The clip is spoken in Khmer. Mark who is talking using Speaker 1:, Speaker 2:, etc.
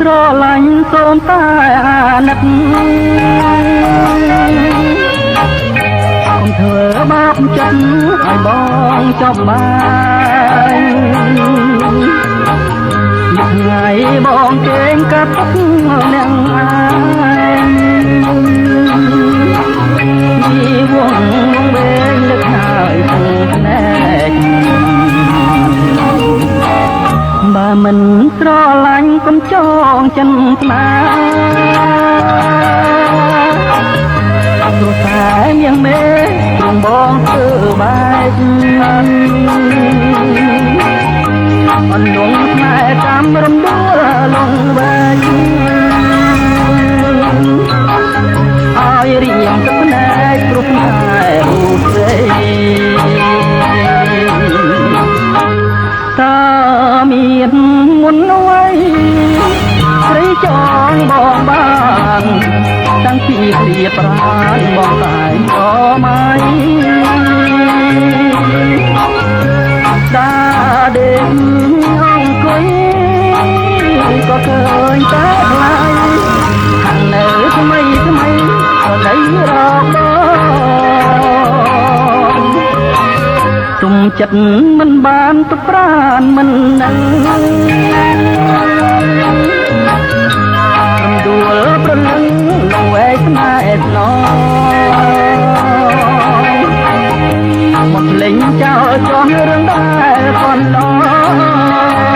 Speaker 1: ស្រឡាញ់សូមតែអាណិតកុំធ្វើបាបចិត្តឲ្យបងចាប់បានថ្ងៃបងគេងកាត់ទុកនឹងអាយពីវងវែងលើកហើយពុកណែកបើមិនស្រឡាញ់កុំចងចិនស្នាព្រោះតែយ៉ាងមេត្រង់បងធ្វើបែបអនលងផ្នែកតាមរំដួលលងវែងឲ្យរៀងទឹកផ្នែកព្រោះផ្នែករូបស្រីតើមានមុនអ្វីស្រីចងបងបានតាំងពីគ្រាប្រានបងតែងក៏មិនដាដេញអង្គុយក៏ឃើញតែខ្លាយខាងនៅថ្មីថ្មីក៏ដីរកបងទុំចិត្តមិនបានទៅប្រានមិននឹងដួលប្រលឹងនៅឯស្នេហ៍ស្នងមកលេងចោលចោះរឿងដែលប៉ុណ្ណោះ